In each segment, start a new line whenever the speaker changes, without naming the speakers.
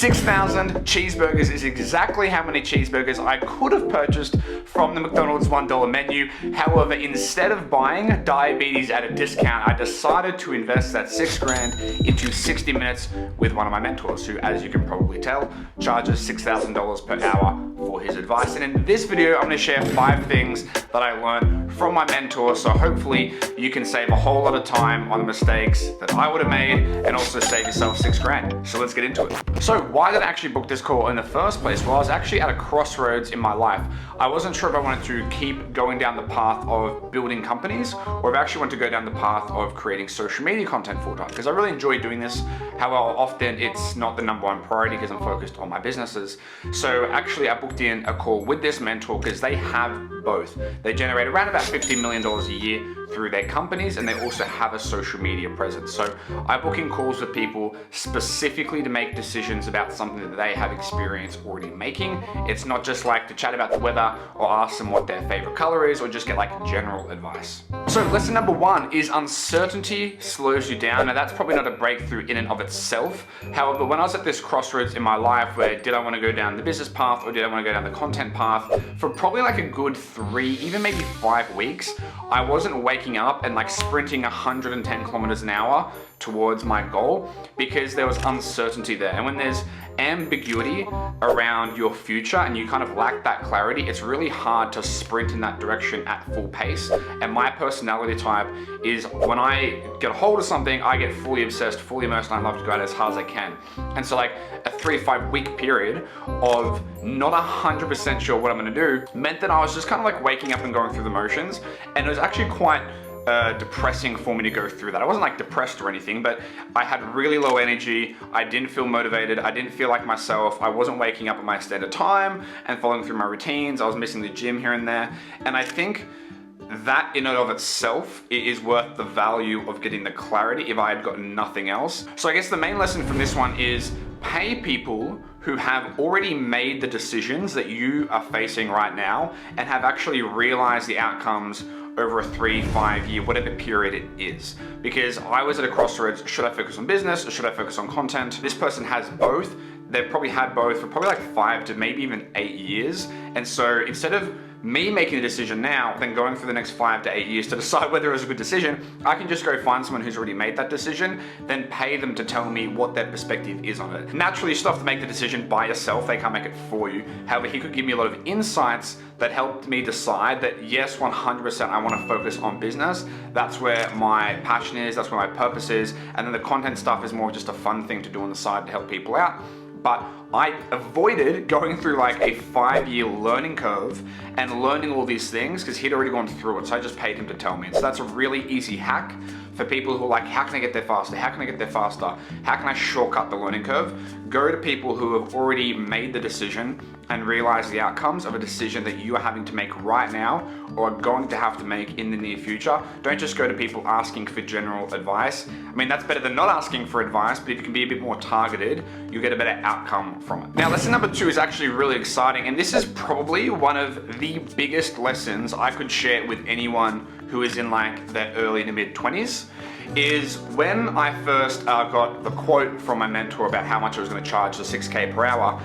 6,000 cheeseburgers is exactly how many cheeseburgers I could have purchased from the McDonald's $1 menu. However, instead of buying diabetes at a discount, I decided to invest that 6 grand into 60 minutes with one of my mentors, who, as you can probably tell, charges $6,000 per hour for his advice. And in this video, I'm going to share 5 things that I learned from my mentor, so hopefully you can save a whole lot of time on the mistakes that I would have made and also save yourself 6 grand. So let's get into it. So why did I actually book this call in the first place? Well, I was actually at a crossroads in my life. I wasn't sure if I wanted to keep going down the path of building companies or if I actually wanted to go down the path of creating social media content full time, because I really enjoy doing this. However, often it's not the #1 priority because I'm focused on my businesses. So actually I booked in a call with this mentor because they have both. They generate around about $15 million a year through their companies, and they also have a social media presence. So I book in calls with people specifically to make decisions about something that they have experience already making. It's not just like to chat about the weather or ask them what their favorite color is or just get like general advice. So lesson number 1 is uncertainty slows you down. Now that's probably not a breakthrough in and of itself. However, when I was at this crossroads in my life where did I want to go down the business path or did I want to go down the content path, for probably like a good 3, even maybe 5 weeks, I wasn't waking up and like sprinting 110 kilometers an hour towards my goal because there was uncertainty there. And when there's ambiguity around your future and you kind of lack that clarity, it's really hard to sprint in that direction at full pace. And my personality type is when I get a hold of something, I get fully obsessed, fully immersed, and I love to go at it as hard as I can. And so like a 3 to 5 week period of not 100% sure what I'm gonna do meant that I was just kind of like waking up and going through the motions. And it was actually quite depressing for me to go through that. I wasn't like depressed or anything, but I had really low energy. I didn't feel motivated. I didn't feel like myself. I wasn't waking up at my standard time and following through my routines. I was missing the gym here and there. And I think that in and of itself is worth the value of getting the clarity if I had gotten nothing else. So I guess the main lesson from this one is pay people who have already made the decisions that you are facing right now and have actually realized the outcomes over a 3, 5 year, whatever period it is. Because I was at a crossroads, should I focus on business or should I focus on content? This person has both. They've probably had both for probably like 5 to maybe even 8 years. And so instead of me making a decision now, then going through the next 5 to 8 years to decide whether it was a good decision, I can just go find someone who's already made that decision, then pay them to tell me what their perspective is on it. Naturally, you still have to make the decision by yourself. They can't make it for you. However, he could give me a lot of insights that helped me decide that yes, 100% I want to focus on business. That's where my passion is, that's where my purpose is. And then the content stuff is more just a fun thing to do on the side to help people out. But I avoided going through like a 5-year learning curve and learning all these things because he'd already gone through it. So I just paid him to tell me. So that's a really easy hack for people who are like, how can I get there faster? How can I get there faster? How can I shortcut the learning curve? Go to people who have already made the decision and realize the outcomes of a decision that you are having to make right now or are going to have to make in the near future. Don't just go to people asking for general advice. I mean, that's better than not asking for advice, but if you can be a bit more targeted, you'll get a better outcome from it. Now, lesson number 2 is actually really exciting, and this is probably one of the biggest lessons I could share with anyone who is in like their early to mid 20s, is when I first got the quote from my mentor about how much I was going to charge, the 6K per hour.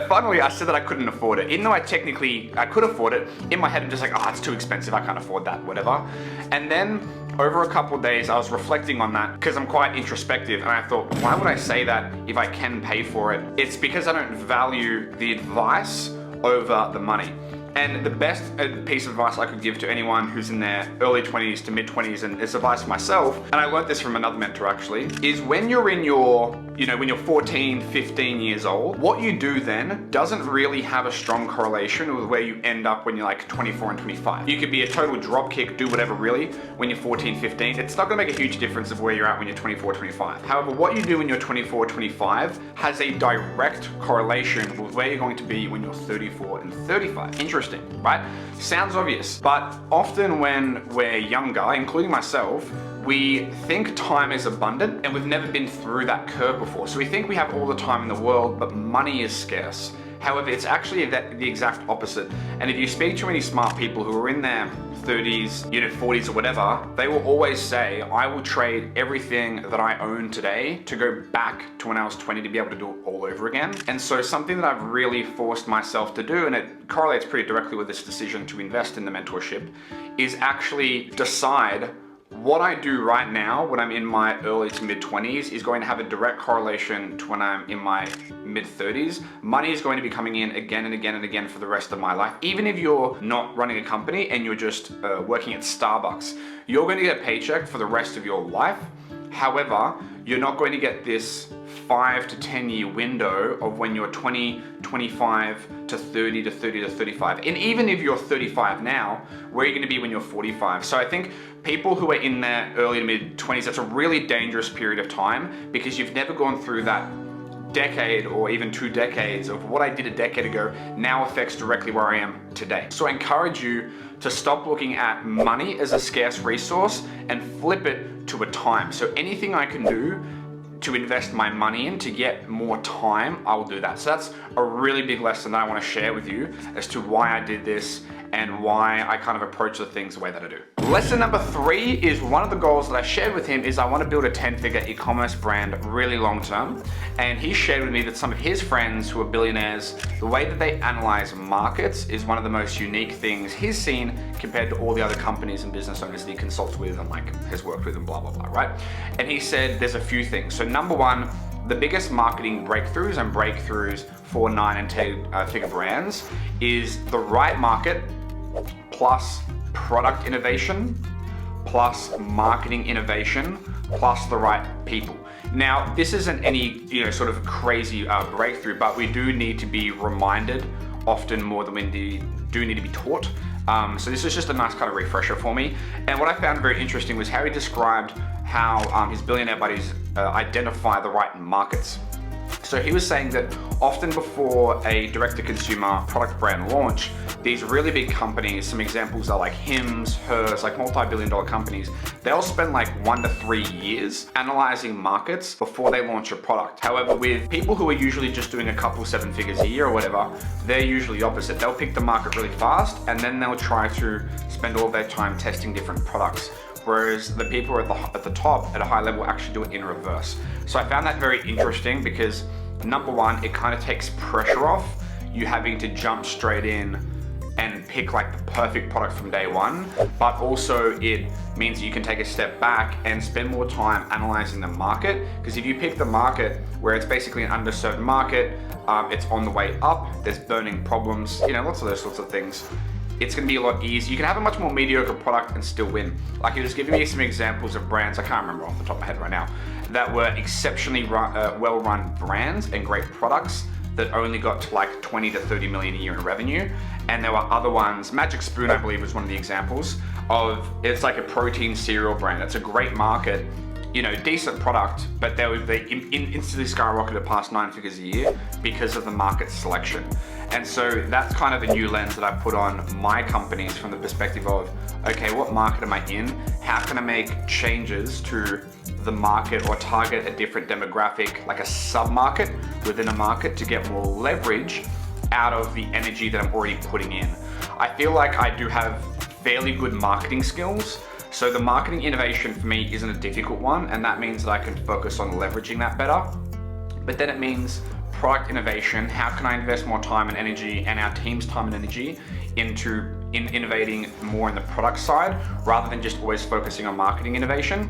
Finally, I said that I couldn't afford it. Even though I could afford it, in my head I'm just like, oh, it's too expensive, I can't afford that, whatever. And then over a couple of days, I was reflecting on that because I'm quite introspective, and I thought, why would I say that if I can pay for it? It's because I don't value the advice over the money. And the best piece of advice I could give to anyone who's in their early 20s to mid 20s, and it's advice for myself, and I learned this from another mentor actually, is when you're in your, when you're 14, 15 years old, what you do then doesn't really have a strong correlation with where you end up when you're like 24 and 25. You could be a total dropkick, do whatever really, when you're 14, 15. It's not gonna make a huge difference of where you're at when you're 24, 25. However, what you do when you're 24, 25 has a direct correlation with where you're going to be when you're 34 and 35. Interesting, right? Sounds obvious, but often when we're younger, including myself, we think time is abundant and we've never been through that curve before. So we think we have all the time in the world, but money is scarce. However, it's actually the exact opposite. And if you speak to any smart people who are in their 30s, 40s or whatever, they will always say, I will trade everything that I own today to go back to when I was 20 to be able to do it all over again. And so something that I've really forced myself to do, and it correlates pretty directly with this decision to invest in the mentorship, is actually decide what I do right now when I'm in my early to mid 20s is going to have a direct correlation to when I'm in my mid 30s. Money is going to be coming in again and again and again for the rest of my life. Even if you're not running a company and you're just working at Starbucks, you're going to get a paycheck for the rest of your life. However, you're not going to get this 5 to 10 year window of when you're 20, 25 to 30 to 30 to 35. And even if you're 35 now, where are you going to be when you're 45? So I think people who are in their early to mid 20s, that's a really dangerous period of time because you've never gone through that decade or even 2 decades of what I did a decade ago now affects directly where I am today. So I encourage you to stop looking at money as a scarce resource and flip it to a time. So anything I can do to invest my money in to get more time, I will do that. So that's a really big lesson that I want to share with you as to why I did this and why I kind of approach the things the way that I do. Lesson number 3 is one of the goals that I shared with him is I want to build a 10-figure e-commerce brand really long term. And he shared with me that some of his friends who are billionaires, the way that they analyze markets is one of the most unique things he's seen compared to all the other companies and business owners that he consults with and like has worked with and blah, blah, blah, right? And he said there's a few things. So number 1, the biggest marketing breakthroughs for 9 and 10 figure brands is the right market plus product innovation plus marketing innovation plus the right people. Now, this isn't any sort of crazy breakthrough, but we do need to be reminded often more than we do need to be taught. So this is just a nice kind of refresher for me. And what I found very interesting was how he described how his billionaire buddies identify the right markets. So he was saying that often before a direct-to-consumer product brand launch, these really big companies, some examples are like Hims, Hers, like multi-billion-dollar companies, they'll spend like 1 to 3 years analyzing markets before they launch a product. However, with people who are usually just doing a couple 7 figures a year or whatever, they're usually opposite. They'll pick the market really fast and then they'll try to spend all their time testing different products. Whereas the people at the top at a high level actually do it in reverse. So I found that very interesting because number 1, it kind of takes pressure off you having to jump straight in and pick like the perfect product from day one, but also it means you can take a step back and spend more time analyzing the market. Because if you pick the market where it's basically an underserved market, it's on the way up, there's burning problems, lots of those sorts of things, it's going to be a lot easier. You can have a much more mediocre product and still win. Like he was giving me some examples of brands, I can't remember off the top of my head right now, that were exceptionally well-run brands and great products that only got to like 20 to 30 million a year in revenue. And there were other ones, Magic Spoon I believe was one of the examples of, it's like a protein cereal brand. It's a great market, decent product, but they instantly skyrocketed past 9 figures a year because of the market selection. And so that's kind of a new lens that I put on my companies from the perspective of, okay, what market am I in? How can I make changes to the market or target a different demographic, like a sub-market within a market to get more leverage out of the energy that I'm already putting in? I feel like I do have fairly good marketing skills. So the marketing innovation for me isn't a difficult one, and that means that I can focus on leveraging that better. But then it means product innovation. How can I invest more time and energy and our team's time and energy into innovating more in the product side rather than just always focusing on marketing innovation?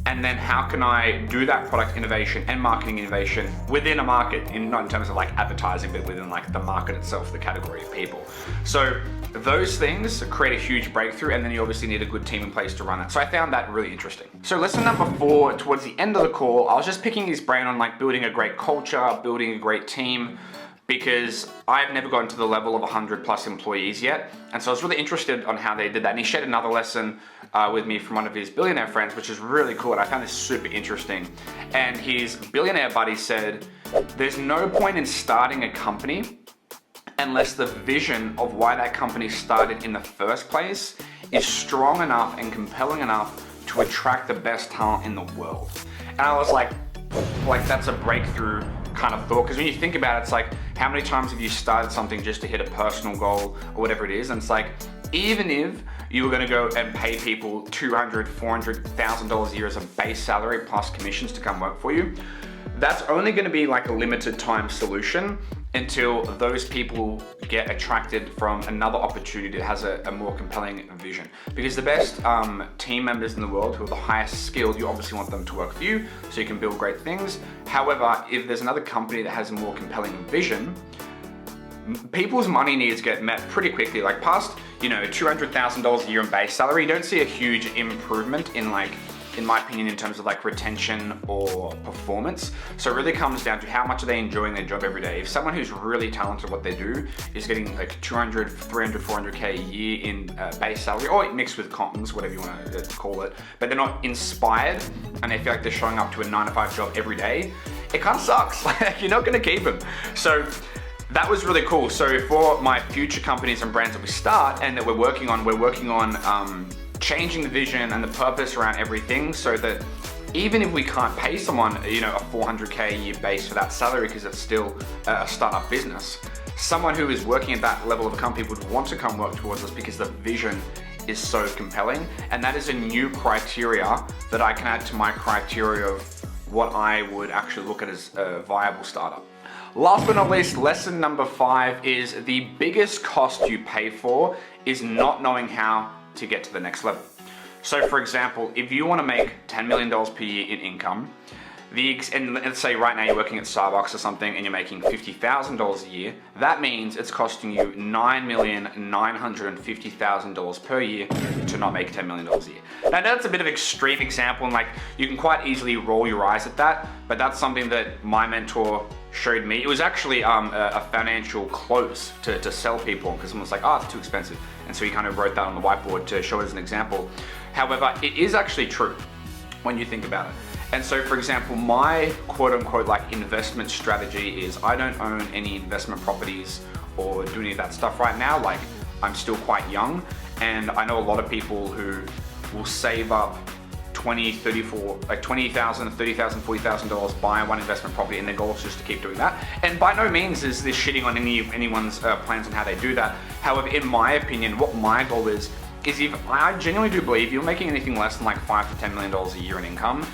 And then how can I do that product innovation and marketing innovation within a market, not in terms of like advertising, but within like the market itself, the category of people. So those things create a huge breakthrough, and then you obviously need a good team in place to run that. So I found that really interesting. So lesson number 4, towards the end of the call, I was just picking his brain on like building a great culture, building a great team, because I've never gotten to the level of 100 plus employees yet. And so I was really interested on how they did that. And he shared another lesson with me from one of his billionaire friends, which is really cool. And I found this super interesting. And his billionaire buddy said, there's no point in starting a company unless the vision of why that company started in the first place is strong enough and compelling enough to attract the best talent in the world. And I was like that's a breakthrough kind of thought. Because when you think about it, it's like, how many times have you started something just to hit a personal goal or whatever it is? And it's like, even if you were gonna go and pay people $200,000, $400,000 a year as a base salary plus commissions to come work for you, that's only gonna be like a limited time solution until those people get attracted from another opportunity that has a more compelling vision. Because the best team members in the world who are the highest skilled, you obviously want them to work for you so you can build great things. However, if there's another company that has a more compelling vision, people's money needs get met pretty quickly. Like past, $200,000 a year in base salary, you don't see a huge improvement in in my opinion, in terms of like retention or performance. So it really comes down to how much are they enjoying their job every day. If someone who's really talented at what they do is getting like 200, 300, 400K a year in base salary, or mixed with comms, whatever you want to call it, but they're not inspired and they feel like they're showing up to a 9-to-5 job every day, it kind of sucks. Like you're not gonna keep them. So that was really cool. So for my future companies and brands that we start and that we're working on changing the vision and the purpose around everything, so that even if we can't pay someone, a 400K a year base for that salary because it's still a startup business, someone who is working at that level of a company would want to come work towards us because the vision is so compelling. And that is a new criteria that I can add to my criteria of what I would actually look at as a viable startup. Last but not least, lesson number 5 is the biggest cost you pay for is not knowing how to get to the next level. So for example, if you want to make $10 million per year in income, and let's say right now you're working at Starbucks or something and you're making $50,000 a year, that means it's costing you $9,950,000 per year to not make $10 million a year. Now that's a bit of an extreme example, and like you can quite easily roll your eyes at that, but that's something that my mentor showed me. It was actually a financial close to sell people, because someone was like, oh, it's too expensive. And so he kind of wrote that on the whiteboard to show it as an example. However, it is actually true when you think about it. And so for example, my quote unquote like investment strategy is I don't own any investment properties or do any of that stuff right now. Like I'm still quite young, and I know a lot of people who will save up $20,000, $30,000, $40,000, buy one investment property, and their goal is just to keep doing that. And by no means is this shitting on anyone's plans on how they do that. However, in my opinion, what my goal is if I genuinely do believe you're making anything less than like $5 to $10 million a year in income,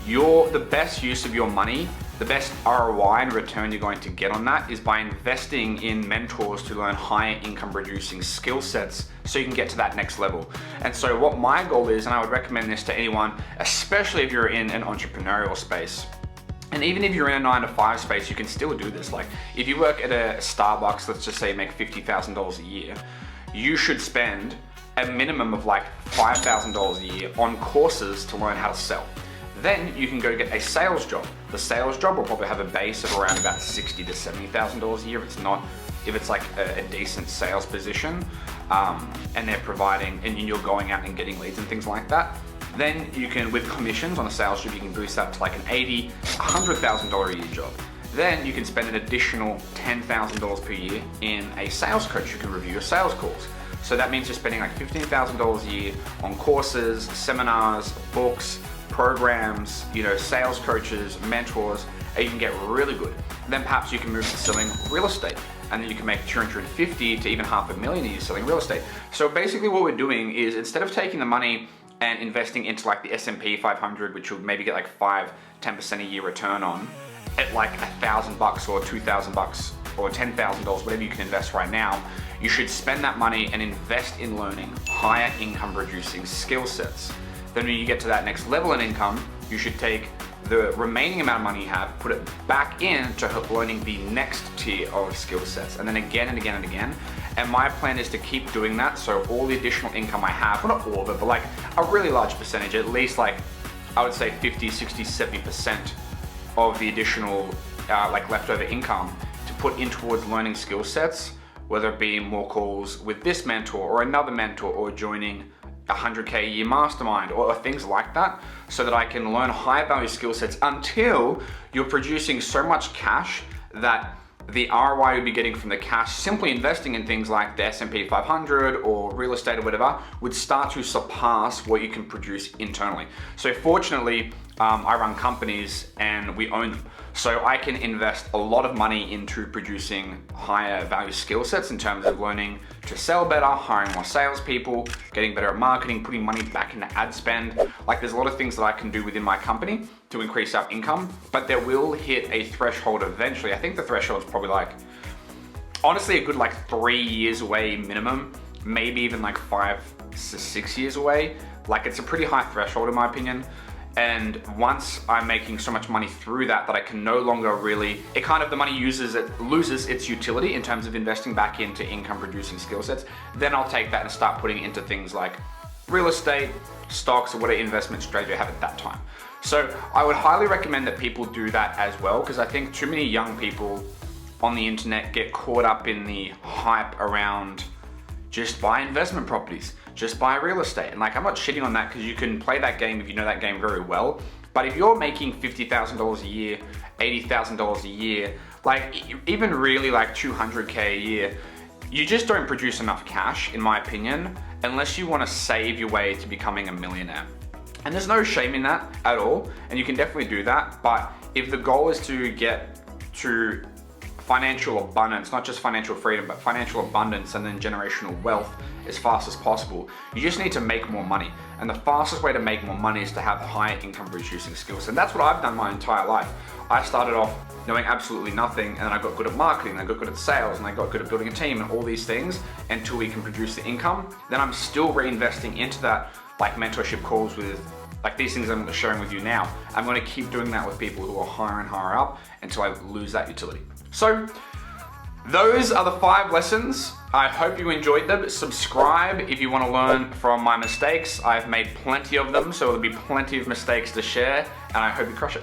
the best use of your money, the best ROI and return you're going to get on that is by investing in mentors to learn higher income producing skill sets so you can get to that next level. And so what my goal is, and I would recommend this to anyone, especially if you're in an entrepreneurial space, and even if you're in a 9-to-5 space, you can still do this. Like if you work at a Starbucks, let's just say make $50,000 a year, you should spend a minimum of like $5,000 a year on courses to learn how to sell. Then you can go get a sales job. The sales job will probably have a base of around about $60,000 to $70,000 a year if it's like a decent sales position, and they're providing, and you're going out and getting leads and things like that. Then you can, with commissions on a sales job, you can boost that to like an $80,000, $100,000 a year job. Then you can spend an additional $10,000 per year in a sales coach who can review your sales calls. So that means you're spending like $15,000 a year on courses, seminars, books, programs, sales coaches, mentors, and you can get really good. Then perhaps you can move to selling real estate, and then you can make $250,000 to even $500,000 a year selling real estate. So basically what we're doing is, instead of taking the money and investing into like the S&P 500, which will maybe get like 5-10% a year return on, at like $1,000 or $2,000 or $10,000, whatever you can invest right now, you should spend that money and invest in learning higher income producing skill sets. Then when you get to that next level in income, you should take the remaining amount of money you have, put it back into learning the next tier of skill sets, and then again and again and again. And my plan is to keep doing that, so all the additional income I have, well not all of it, but like a really large percentage, at least like I would say 50, 60, 70% of the additional like leftover income to put in towards learning skill sets, whether it be more calls with this mentor or another mentor, or joining a 100K a year mastermind or things like that, so that I can learn high value skill sets until you're producing so much cash that the ROI you'll be getting from the cash simply investing in things like the S&P 500 or real estate or whatever would start to surpass what you can produce internally. So fortunately, I run companies and we own them. So I can invest a lot of money into producing higher value skill sets in terms of learning to sell better, hiring more salespeople, getting better at marketing, putting money back into ad spend. Like there's a lot of things that I can do within my company to increase our income, but there will hit a threshold eventually. I think the threshold is probably like, honestly, a good like 3 years away minimum, maybe even like 5 to 6 years away. Like it's a pretty high threshold in my opinion. And once I'm making so much money through that I can no longer really, the money loses its utility in terms of investing back into income producing skill sets, then I'll take that and start putting it into things like real estate, stocks, or whatever investment strategy I have at that time. So I would highly recommend that people do that as well, because I think too many young people on the internet get caught up in the hype around just buy investment properties, just buy real estate. And like, I'm not shitting on that because you can play that game if you know that game very well. But if you're making $50,000 a year, $80,000 a year, like even really like 200K a year, you just don't produce enough cash, in my opinion, unless you want to save your way to becoming a millionaire. And there's no shame in that at all. And you can definitely do that. But if the goal is to get to financial abundance, not just financial freedom, but financial abundance and then generational wealth as fast as possible, you just need to make more money. And the fastest way to make more money is to have high income producing skills. And that's what I've done my entire life. I started off knowing absolutely nothing, and then I got good at marketing, I got good at sales, and I got good at building a team and all these things until we can produce the income. Then I'm still reinvesting into that, like mentorship calls with like these things I'm sharing with you now. I'm going to keep doing that with people who are higher and higher up until I lose that utility. So those are the 5 lessons. I hope you enjoyed them. Subscribe if you want to learn from my mistakes. I've made plenty of them, so there'll be plenty of mistakes to share, and I hope you crush it.